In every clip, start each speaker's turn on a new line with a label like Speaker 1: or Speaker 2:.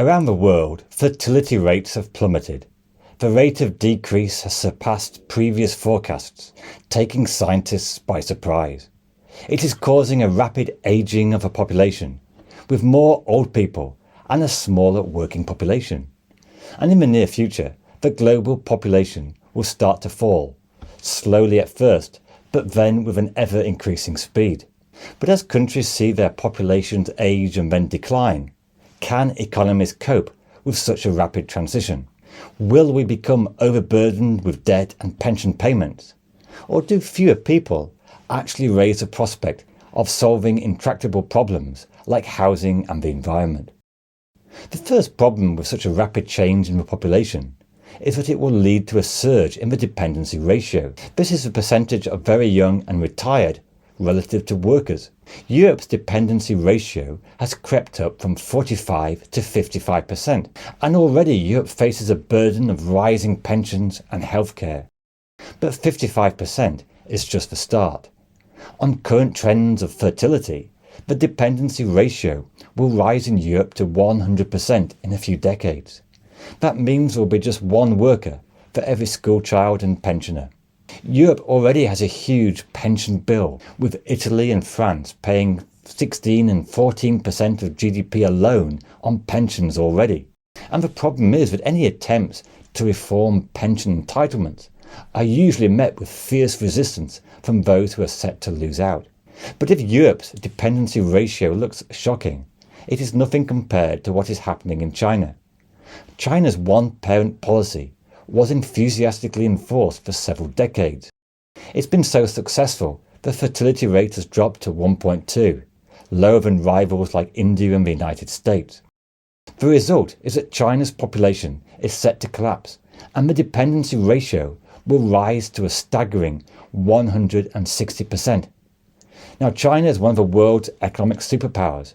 Speaker 1: Around the world, fertility rates have plummeted. The rate of decrease has surpassed previous forecasts, taking scientists by surprise. It is causing a rapid ageing of a population, with more old people and a smaller working population. And in the near future, the global population will start to fall, slowly at first, but then with an ever-increasing speed. But as countries see their populations age and then decline, can economies cope with such a rapid transition? Will we become overburdened with debt and pension payments? Or do fewer people actually raise the prospect of solving intractable problems like housing and the environment? The first problem with such a rapid change in the population is that it will lead to a surge in the dependency ratio. This is the percentage of very young and retired relative to workers. Europe's dependency ratio has crept up from 45 to 55%, and already Europe faces a burden of rising pensions and healthcare. But 55% is just the start. On current trends of fertility, the dependency ratio will rise in Europe to 100% in a few decades. That means there will be just one worker for every schoolchild and pensioner. Europe already has a huge pension bill, with Italy and France paying 16 and 14% of GDP alone on pensions already. And the problem is that any attempts to reform pension entitlements are usually met with fierce resistance from those who are set to lose out. But if Europe's dependency ratio looks shocking, it is nothing compared to what is happening in China. China's one-parent policy was enthusiastically enforced for several decades. It's been so successful the fertility rate has dropped to 1.2, lower than rivals like India and the United States. The result is that China's population is set to collapse, and the dependency ratio will rise to a staggering 160%. Now, China is one of the world's economic superpowers,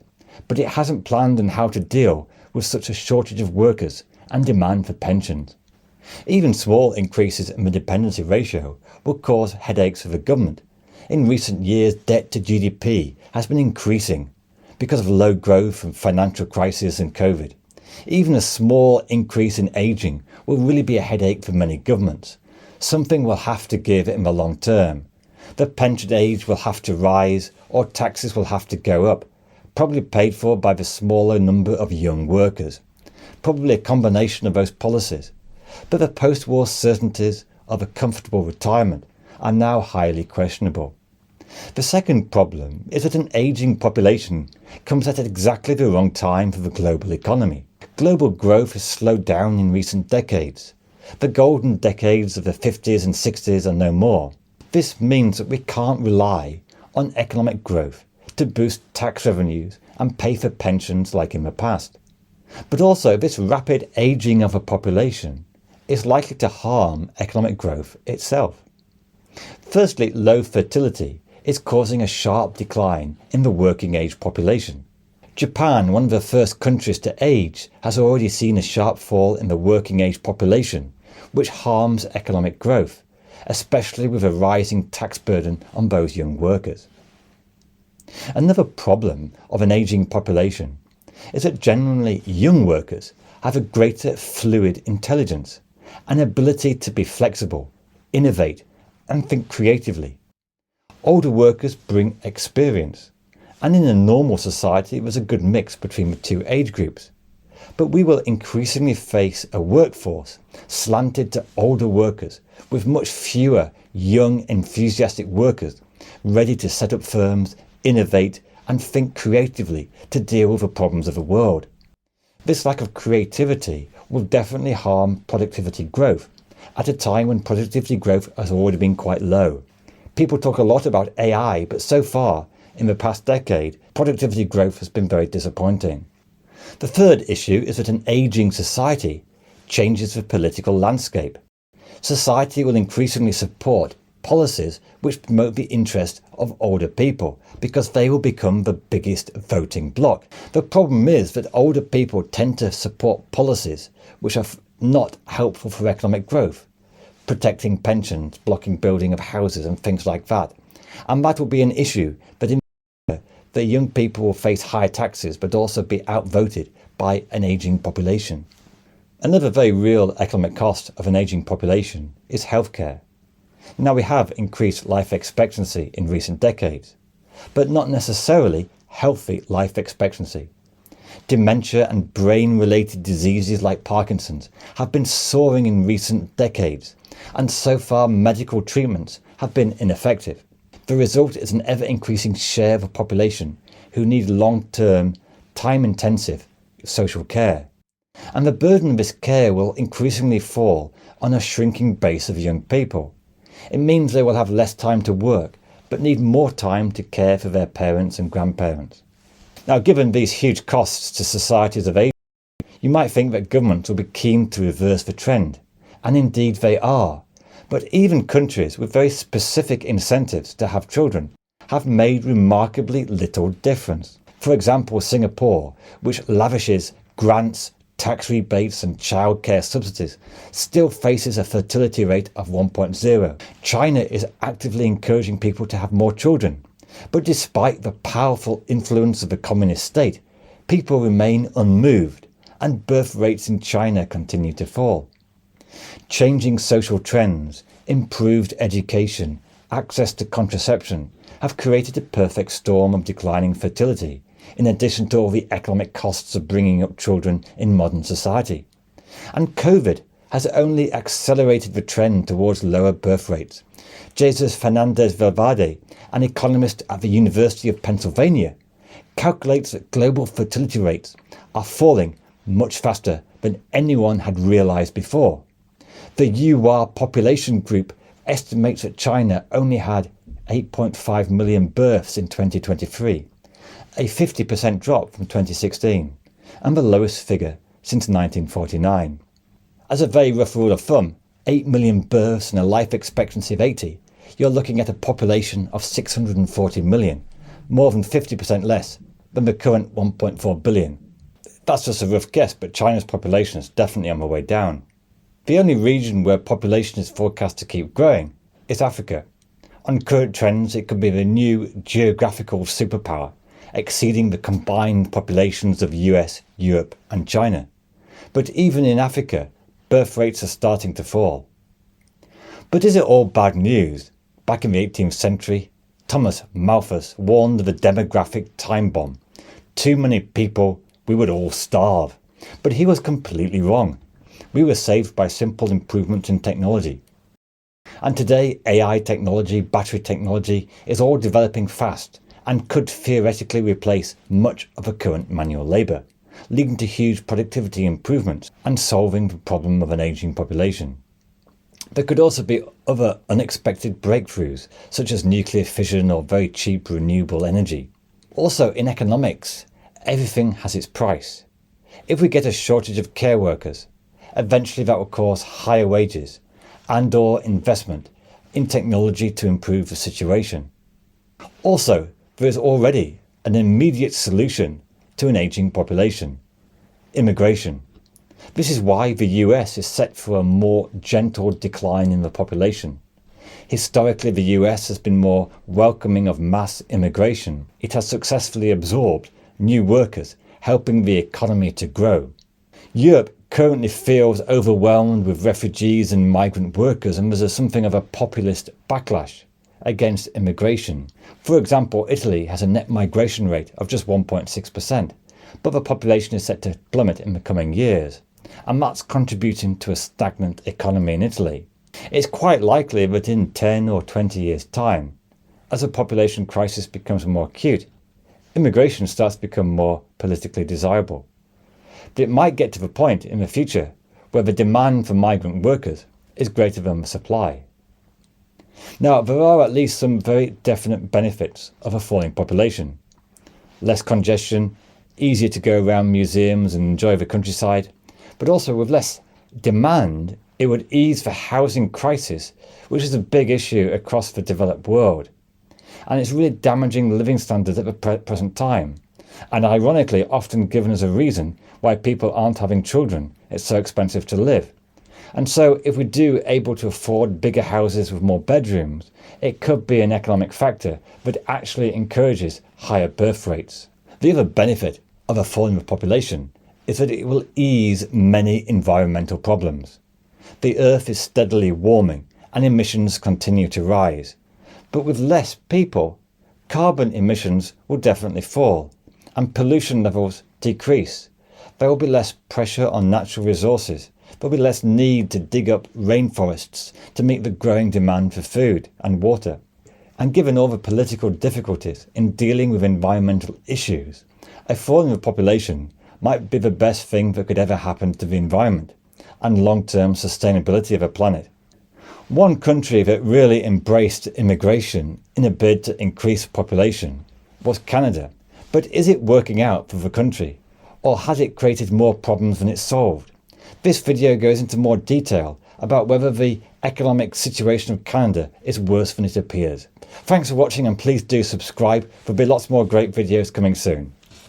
Speaker 1: but it hasn't planned on how to deal with such a shortage of workers and demand for pensions. Even small increases in the dependency ratio will cause headaches for the government. In recent years, debt to GDP has been increasing because of low growth and financial crisis and COVID. Even a small increase in ageing will really be a headache for many governments. Something will have to give in the long term. The pension age will have to rise, or taxes will have to go up, probably paid for by the smaller number of young workers. Probably a combination of those policies. But the post-war certainties of a comfortable retirement are now highly questionable. The second problem is that an ageing population comes at exactly the wrong time for the global economy. Global growth has slowed down in recent decades. The golden decades of the 50s and 60s are no more. This means that we can't rely on economic growth to boost tax revenues and pay for pensions like in the past. But also, this rapid ageing of a population is likely to harm economic growth itself. Firstly, low fertility is causing a sharp decline in the working age population. Japan, one of the first countries to age, has already seen a sharp fall in the working age population, which harms economic growth, especially with a rising tax burden on those young workers. Another problem of an aging population is that generally young workers have a greater fluid intelligence, an ability to be flexible, innovate, and think creatively. Older workers bring experience, and in a normal society there's a good mix between the two age groups. But we will increasingly face a workforce slanted to older workers, with much fewer young, enthusiastic workers ready to set up firms, innovate, and think creatively to deal with the problems of the world. This lack of creativity will definitely harm productivity growth, at a time when productivity growth has already been quite low. People talk a lot about AI, but so far, in the past decade, productivity growth has been very disappointing. The third issue is that an ageing society changes the political landscape. Society will increasingly support policies which promote the interest of older people, because they will become the biggest voting bloc. The problem is that older people tend to support policies which are not helpful for economic growth, protecting pensions, blocking building of houses and things like that. And that will be an issue that in the young people will face higher taxes but also be outvoted by an ageing population. Another very real economic cost of an ageing population is healthcare. Now, we have increased life expectancy in recent decades, but not necessarily healthy life expectancy. Dementia and brain-related diseases like Parkinson's have been soaring in recent decades, and so far medical treatments have been ineffective. The result is an ever-increasing share of a population who need long-term, time-intensive social care. And the burden of this care will increasingly fall on a shrinking base of young people. It means they will have less time to work, but need more time to care for their parents and grandparents. Now, given these huge costs to societies of age, you might think that governments will be keen to reverse the trend, and indeed they are. But even countries with very specific incentives to have children have made remarkably little difference. For example, Singapore, which lavishes grants, tax rebates and childcare subsidies, still faces a fertility rate of 1.0. China is actively encouraging people to have more children. But despite the powerful influence of the communist state, people remain unmoved, and birth rates in China continue to fall. Changing social trends, improved education, access to contraception have created a perfect storm of declining fertility, in addition to all the economic costs of bringing up children in modern society. And COVID has only accelerated the trend towards lower birth rates. Jesús Fernández-Villaverde, an economist at the University of Pennsylvania, calculates that global fertility rates are falling much faster than anyone had realized before. The UR population group estimates that China only had 8.5 million births in 2023, a 50% drop from 2016, and the lowest figure since 1949. As a very rough rule of thumb, 8 million births and a life expectancy of 80, you're looking at a population of 640 million, more than 50% less than the current 1.4 billion. That's just a rough guess, but China's population is definitely on the way down. The only region where population is forecast to keep growing is Africa. On current trends, it could be the new geographical superpower, exceeding the combined populations of US, Europe and China. But even in Africa, birth rates are starting to fall. But is it all bad news? Back in the 18th century, Thomas Malthus warned of a demographic time bomb. Too many people, we would all starve. But he was completely wrong. We were saved by simple improvements in technology. And today, AI technology, battery technology is all developing fast and could theoretically replace much of the current manual labour, leading to huge productivity improvements and solving the problem of an ageing population. There could also be other unexpected breakthroughs, such as nuclear fission or very cheap renewable energy. Also, in economics, everything has its price. If we get a shortage of care workers, eventually that will cause higher wages and/or investment in technology to improve the situation. Also, there is already an immediate solution to an ageing population: immigration. This is why the US is set for a more gentle decline in the population. Historically, the US has been more welcoming of mass immigration. It has successfully absorbed new workers, helping the economy to grow. Europe currently feels overwhelmed with refugees and migrant workers, and there's something of a populist backlash against immigration. For example, Italy has a net migration rate of just 1.6%, but the population is set to plummet in the coming years, and that's contributing to a stagnant economy in Italy. It's quite likely that in 10 or 20 years' time, as the population crisis becomes more acute, immigration starts to become more politically desirable. But it might get to the point in the future where the demand for migrant workers is greater than the supply. Now, there are at least some very definite benefits of a falling population. Less congestion, easier to go around museums and enjoy the countryside, but also with less demand, it would ease the housing crisis, which is a big issue across the developed world. And it's really damaging the living standards at the present time, and ironically often given as a reason why people aren't having children. It's so expensive to live. And so if we do able to afford bigger houses with more bedrooms, it could be an economic factor that actually encourages higher birth rates. The other benefit of a falling population is that it will ease many environmental problems. The Earth is steadily warming and emissions continue to rise. But with less people, carbon emissions will definitely fall and pollution levels decrease. There will be less pressure on natural resources. There will be less need to dig up rainforests to meet the growing demand for food and water. And given all the political difficulties in dealing with environmental issues, a falling of population might be the best thing that could ever happen to the environment and long-term sustainability of a planet. One country that really embraced immigration in a bid to increase population was Canada. But is it working out for the country, or has it created more problems than it solved? This video goes into more detail about whether the economic situation of Canada is worse than it appears. Thanks for watching, and please do subscribe. There'll be lots more great videos coming soon.